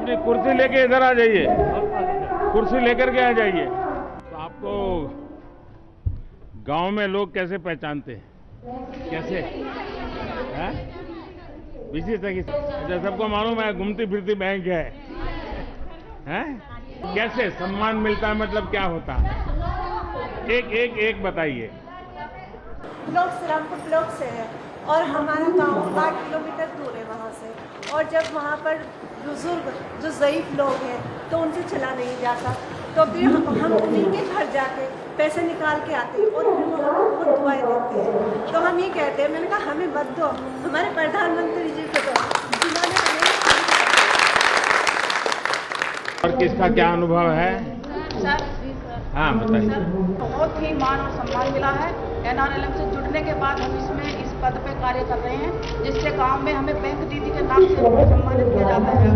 अपनी कुर्सी लेके इधर आ जाइए, कुर्सी लेकर के आ जाइए। तो आपको गांव में लोग कैसे पहचानते हैं? कैसे हैं? विशेष है कि अच्छा, सबको मालूम है घूमती फिरती बैंक है, हैं? कैसे सम्मान मिलता है, मतलब क्या होता है? एक बताइए। ब्लॉक से, रामपुर ब्लॉक से है और हमारा गांव 8 किलोमीटर दूर है वहाँ से। और जब वहाँ पर बुजुर्ग जो ज़ईफ लोग हैं तो उनसे चला नहीं जाता, तो फिर हम उन्हीं के घर जाके पैसे निकाल के आते हैं और फिर वो हमें खुद दुआएं देते हैं। तो हम ये कहते हैं, मैंने कहा हमें मत दो, हमारे प्रधानमंत्री जी को दो, जिन्होंने हमें। और किसका क्या अनुभव है? सर, हाँ बताइए। सर बहुत ही मान और सम्मान मिला है। NRLM से जुड़ने के बाद हम इस पद पे कार्य कर रहे हैं, जिससे गांव में हमें बैंक दीदी के नाम से सम्मानित किया जाता है।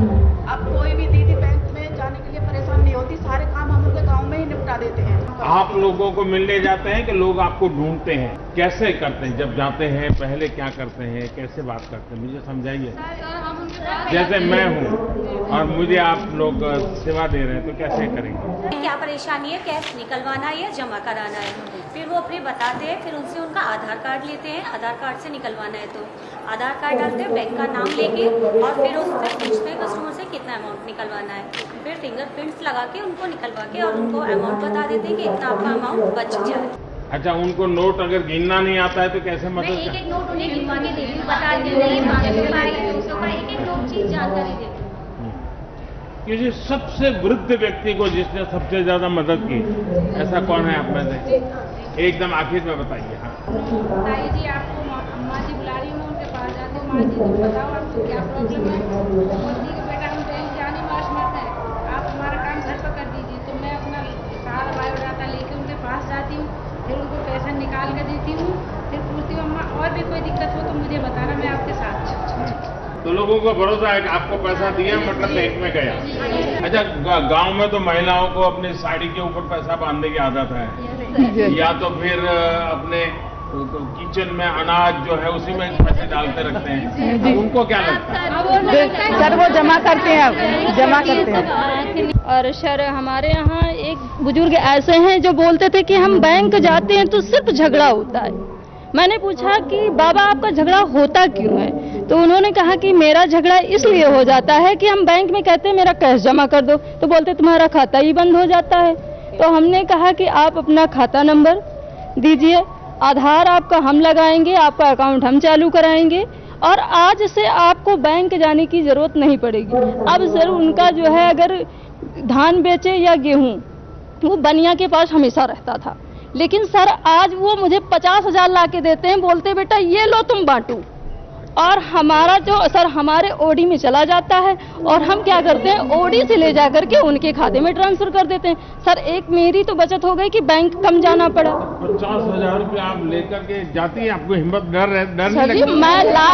अब कोई भी दीदी बैंक में जाने के लिए परेशान नहीं होती, सारे काम हम उनके गांव में ही निपटा देते हैं। आप लोगों को मिलने जाते हैं कि लोग आपको ढूंढते हैं? कैसे करते हैं जब जाते हैं? पहले क्या करते हैं, कैसे बात करते हैं, मुझे समझाइए। जैसे मैं हूँ और मुझे आप लोग सेवा दे रहे हैं तो कैसे करेंगे? क्या परेशानी है, कैश निकलवाना है या जमा कराना है, फिर वो अपने बताते हैं। फिर उनसे उनका आधार कार्ड लेते हैं, आधार कार्ड से निकलवाना है तो आधार कार्ड डालते हैं, बैंक का नाम लेके, और फिर उससे पूछते हैं कस्टमर से कितना अमाउंट निकलवाना है। फिर फिंगरप्रिंट्स लगा के उनको निकलवा के और उनको अमाउंट बता देते हैं कि इतना आपका अमाउंट बच जाए। अच्छा, उनको नोट अगर गिनना नहीं आता है तो कैसे मदद? एक एक नोट उन्हें गिनवा के देती हूँ, बता देती हूँ, एक एक नोट चीज जानकारी देती हूँ। किसी सबसे वृद्ध व्यक्ति को जिसने सबसे ज्यादा मदद की, ऐसा कौन है आप में से? एकदम आखिर में बताइए। हाँ ताई जी, आपको अम्मा जी बुला रही हूँ, मैं उनके पास जाती हूँ। माँ जी तुम बताओ आपको क्या प्रॉब्लम है? बोलती है कि बेटा हम बैंक जाने में असमर्थ है, आप हमारा काम घर पर कर दीजिए। तो मैं अपना सारा बायोडाटा लेके उनके पास जाती हूँ, फिर उनको पैसा निकाल कर देती हूँ, फिर पूछती हूँ अम्मा और भी कोई दिक्कत हो तो मुझे बताना, मैं आपके साथ। तो लोगों को भरोसा है कि आपको पैसा दिया मतलब बैंक में गया। अच्छा, गांव में तो महिलाओं को अपनी साड़ी के ऊपर पैसा बांधने की आदत है, या तो फिर अपने किचन में अनाज जो है उसी में पैसे डालते रखते हैं। तो उनको क्या लगता है? सर वो जमा करते हैं, जमा करते हैं। और सर हमारे यहाँ एक बुजुर्ग ऐसे हैं जो बोलते थे कि हम बैंक जाते हैं तो सिर्फ झगड़ा होता है। मैंने पूछा कि बाबा आपका झगड़ा होता क्यों है? तो उन्होंने कहा कि मेरा झगड़ा इसलिए हो जाता है कि हम बैंक में कहते हैं मेरा कैश जमा कर दो, तो बोलते तुम्हारा खाता ही बंद हो जाता है। तो हमने कहा कि आप अपना खाता नंबर दीजिए, आधार आपका हम लगाएंगे, आपका अकाउंट हम चालू कराएंगे और आज से आपको बैंक जाने की जरूरत नहीं पड़ेगी। अब सर उनका जो है अगर धान बेचे या गेहूं, वो बनिया के पास हमेशा रहता था, लेकिन सर आज वो मुझे 50,000 ला के देते हैं, बोलते बेटा ये लो तुम बांटो, और हमारा जो सर हमारे ओडी में चला जाता है और हम क्या करते हैं ओडी से ले जाकर के उनके खाते में ट्रांसफर कर देते हैं। सर एक मेरी तो बचत हो गई कि बैंक कम जाना पड़ा। 50,000 रुपये आप लेकर के जाती हैं, आपको हिम्मत डर नहीं सर जी लगता?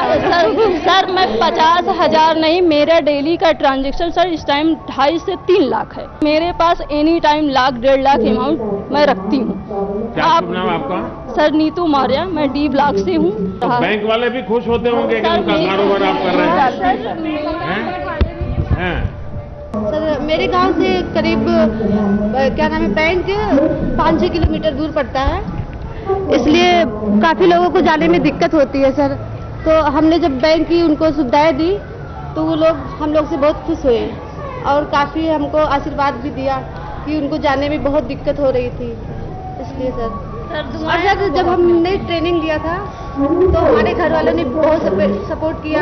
सर मैं 50,000 नहीं, मेरा डेली का ट्रांजेक्शन सर इस टाइम 2.5 से 3 लाख है। मेरे पास any time lakh 1.5 lakh amount मैं रखती हूँ। क्या नाम आपका? सर नीतू मौर्य, मैं D ब्लॉक से हूँ। तो बैंक वाले भी खुश होते होंगे कि उनका कारोबार आप कर रहे हैं? सर मेरे गांव से करीब क्या नाम है बैंक 5-6 किलोमीटर दूर पड़ता है, इसलिए काफ़ी लोगों को जाने में दिक्कत होती है सर। तो हमने जब बैंक की उनको सुविधाएं दी तो वो लोग हम लोग से बहुत खुश हुए और काफ़ी हमको आशीर्वाद भी दिया कि उनको जाने में बहुत दिक्कत हो रही थी, इसलिए सर। और सर जब हमने ट्रेनिंग लिया था तो हमारे घर वालों ने बहुत सपोर्ट किया,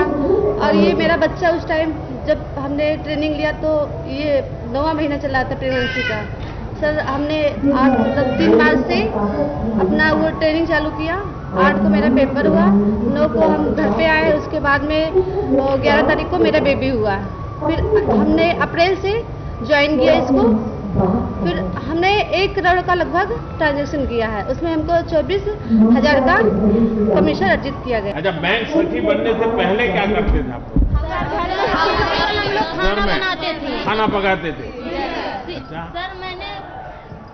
और ये मेरा बच्चा उस टाइम जब हमने ट्रेनिंग लिया तो ये 9वां महीना चला था प्रेगनेंसी का। सर हमने 3 मार्च से अपना वो ट्रेनिंग चालू किया, 8 को मेरा पेपर हुआ, 9 को हम घर पे आए, उसके बाद में 11 तारीख को मेरा बेबी हुआ। फिर हमने अप्रैल से ज्वाइन किया इसको, फिर हमने 1 करोड़ का लगभग ट्रांजेक्शन किया है, उसमें हमको 24,000 का कमीशन अर्जित किया गया। अच्छा, बैंक सखी बनने से पहले क्या करते थे आप? खाना बनाते थे, खाना पकाते थे। सर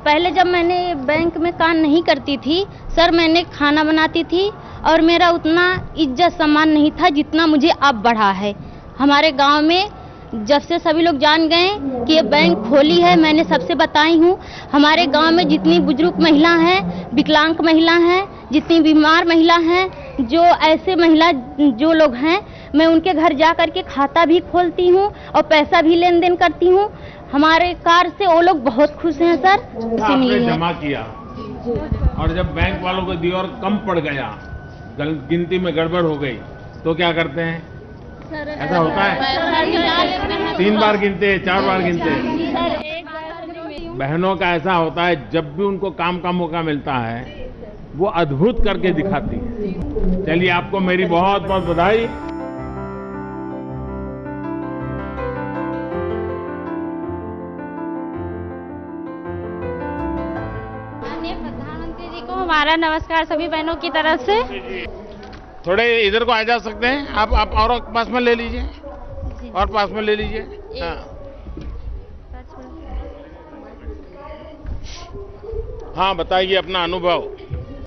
पहले जब मैंने बैंक में काम नहीं करती थी सर, मैंने खाना बनाती थी और मेरा उतना इज्जत सम्मान नहीं था जितना मुझे अब बढ़ा है। हमारे गांव में जब से सभी लोग जान गए कि ये बैंक खोली है, मैंने सबसे बताई हूँ। हमारे गांव में जितनी बुजुर्ग महिला हैं, विकलांग महिला हैं, जितनी बीमार महिला हैं, जो ऐसे महिला जो लोग हैं, मैं उनके घर जा करके खाता भी खोलती हूँ और पैसा भी लेन देन करती हूँ। हमारे कार्ड से वो लोग बहुत खुश हैं सर। आपने जमा किया और जब बैंक वालों को दिया और कम पड़ गया, गिनती में गड़बड़ हो गई, तो क्या करते हैं? ऐसा होता है? 3 बार गिनते हैं, 4 बार गिनते हैं। बहनों का ऐसा होता है, जब भी उनको काम का मौका मिलता है वो अद्भुत करके दिखाती है। चलिए, आपको मेरी बहुत बहुत बधाई। प्रधानमंत्री जी को हमारा नमस्कार सभी बहनों की तरफ से। थोड़े इधर को आ जा सकते हैं आप और पास में ले लीजिए, और पास में ले लीजिए। हाँ, बताइए अपना अनुभव।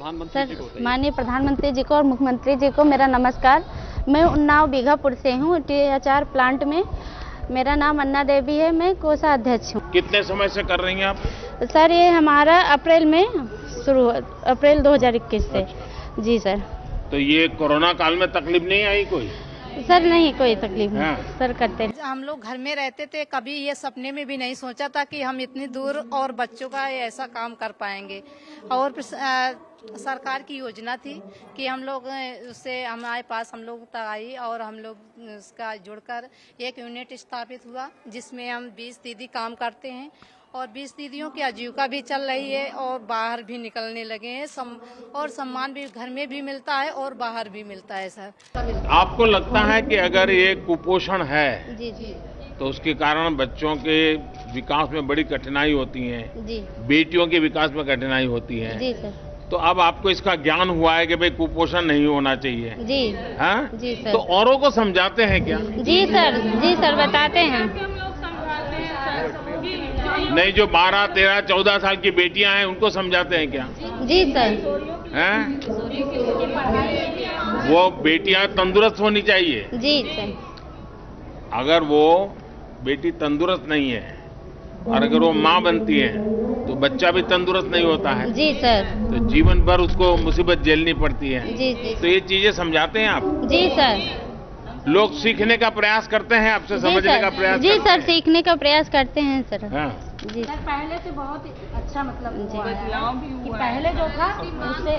सर, माननीय प्रधानमंत्री जी को और मुख्यमंत्री जी को मेरा नमस्कार। मैं उन्नाव बीघापुर से हूँ, THR प्लांट में। मेरा नाम अन्ना देवी है, मैं कोषाध्यक्ष हूँ। कितने समय से कर रही हैं आप? सर, ये हमारा अप्रैल में शुरू हुआ, अप्रैल 2021 से। जी सर। तो ये कोरोना काल में तकलीफ नहीं आई कोई? सर नहीं, कोई तकलीफ नहीं सर, करते। हम लोग घर में रहते थे, कभी ये सपने में भी नहीं सोचा था कि हम इतनी दूर और बच्चों का ऐसा काम कर पाएंगे। और सरकार की योजना थी कि हम लोग उससे हमारे पास हम लोग तक आई और हम लोग उसका जुड़कर एक यूनिट स्थापित हुआ, जिसमें हम 20 दीदी काम करते हैं और 20 दीदियों की आजीविका भी चल रही है और बाहर भी निकलने लगे हैं। और सम्मान भी घर में भी मिलता है और बाहर भी मिलता है सर। आपको लगता है कि अगर ये कुपोषण है जी जी, तो उसके कारण बच्चों के विकास में बड़ी कठिनाई होती है, जी बेटियों के विकास में कठिनाई होती है, जी सर। तो अब आपको इसका ज्ञान हुआ है कि भाई कुपोषण नहीं होना चाहिए? जी हाँ जी सर। तो औरों को समझाते हैं क्या? जी सर बताते हैं। नहीं, जो 12, 13, 14 साल की बेटियां हैं उनको समझाते हैं क्या? जी सर। हैं? वो बेटियां तंदुरुस्त होनी चाहिए। जी सर। अगर वो बेटी तंदुरुस्त नहीं है और अगर वो माँ बनती है तो बच्चा भी तंदुरुस्त नहीं होता है। जी सर। तो जीवन भर उसको मुसीबत झेलनी पड़ती है। जी जी। तो ये चीजें समझाते हैं आप? जी सर। लोग सीखने का प्रयास करते हैं आपसे, समझने का प्रयास जी करते सर, हैं? सीखने का प्रयास करते हैं सर। हाँ। जी सर, पहले से बहुत अच्छा मतलब कि पहले जो था उससे।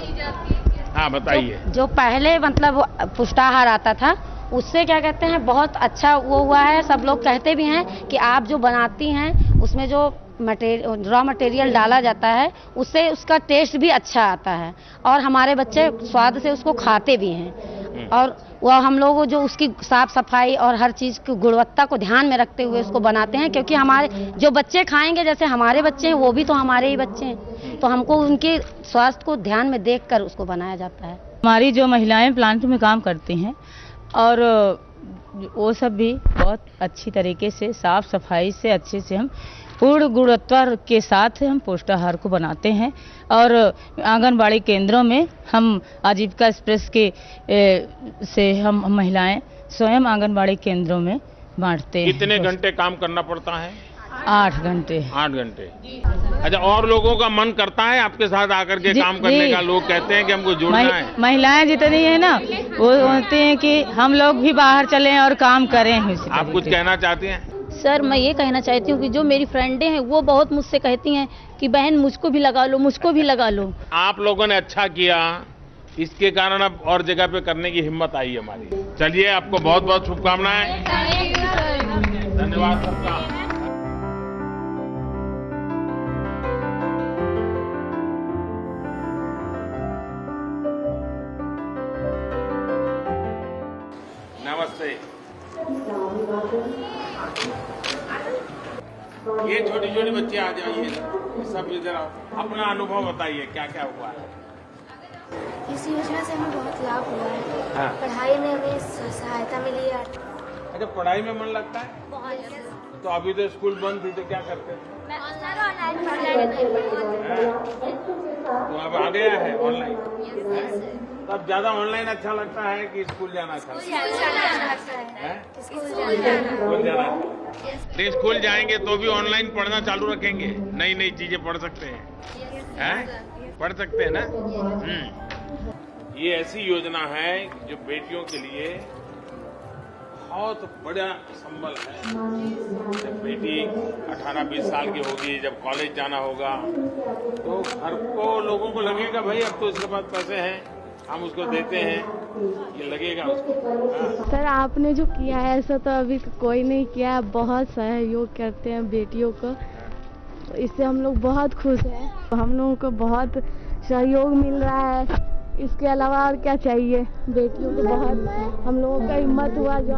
हाँ, बताइए। जो पहले मतलब पुष्टाहार आता था, उससे क्या कहते हैं, बहुत अच्छा वो हुआ है। सब लोग कहते भी हैं कि आप जो बनाती हैं उसमें जो रॉ मटेरियल डाला जाता है उससे उसका टेस्ट भी अच्छा आता है और हमारे बच्चे स्वाद से उसको खाते भी हैं। और वह हम लोग जो उसकी साफ सफाई और हर चीज़ की गुणवत्ता को ध्यान में रखते हुए उसको बनाते हैं, क्योंकि हमारे जो बच्चे खाएंगे, जैसे हमारे बच्चे हैं वो भी तो हमारे ही बच्चे हैं, तो हमको उनके स्वास्थ्य को ध्यान में देखकर उसको बनाया जाता है। हमारी जो महिलाएं प्लांट में काम करती हैं और वो सब भी बहुत अच्छी तरीके से साफ सफाई से अच्छे से हम पूर्ण गुणवत्ता के साथ हम पोषाहार को बनाते हैं। और आंगनबाड़ी केंद्रों में हम आजीविका एक्सप्रेस के से हम महिलाएं स्वयं आंगनबाड़ी केंद्रों में बांटते हैं। कितने घंटे काम करना पड़ता है? 8 घंटे। 8 घंटे। अच्छा, और लोगों का मन करता है आपके साथ आकर के काम करने का? लोग कहते हैं कि हमको जुड़ना है। महिलाएं जितनी है ना, वो बोलते हैं कि हम लोग भी बाहर चलें और काम करें। आप कुछ कहना चाहते हैं? सर, मैं ये कहना चाहती हूँ कि जो मेरी फ्रेंडें हैं वो बहुत मुझसे कहती हैं कि बहन मुझको भी लगा लो, मुझको भी लगा लो। आप लोगों ने अच्छा किया, इसके कारण अब और जगह पे करने की हिम्मत आई हमारी। चलिए, आपको बहुत बहुत शुभकामनाएं। धन्यवाद सबका। नमस्ते। ये छोटी छोटी बच्ची आ जाइए, सब इधर आओ। अपना अनुभव बताइए, क्या क्या हुआ है? इस योजना से हमें बहुत लाभ हुआ है। हाँ। पढ़ाई में हमें सहायता मिली है। अच्छा, पढ़ाई में मन लगता है? तो अभी तो स्कूल बंद थी, तो क्या करते थे? तो अब आ गया है ऑनलाइन। तो अब ज्यादा ऑनलाइन अच्छा लगता है कि स्कूल जाना अच्छा लगता है? स्कूल जाना। नहीं, स्कूल जाएंगे तो भी ऑनलाइन पढ़ना चालू रखेंगे, नई नई चीजें पढ़ सकते हैं, पढ़ सकते हैं ना। ये ऐसी योजना है जो बेटियों के लिए बहुत बड़ा संबल है। जब बेटी 18-20 साल की होगी, जब कॉलेज जाना होगा, तो घर को लोगों को लगेगा भाई अब तो इसके पास पैसे हैं, हम उसको देते हैं, ये लगेगा उसको। सर आपने जो किया है ऐसा तो अभी कोई नहीं किया है, बहुत सहयोग करते हैं बेटियों को, इससे हम लोग बहुत खुश हैं। हम लोगों को बहुत सहयोग मिल रहा है, इसके अलावा और क्या चाहिए। बेटियों को बहुत हम लोगों का हिम्मत हुआ जो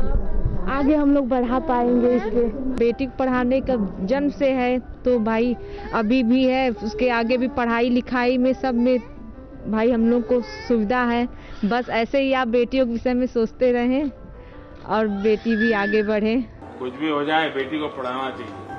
आगे हम लोग बढ़ा पाएंगे। इसके बेटी को पढ़ाने का जन्म से है तो भाई अभी भी है, उसके आगे भी पढ़ाई लिखाई में सब में भाई हम लोग को सुविधा है। बस ऐसे ही आप बेटियों के विषय में सोचते रहें और बेटी भी आगे बढ़े। कुछ भी हो जाए बेटी को पढ़ाना चाहिए।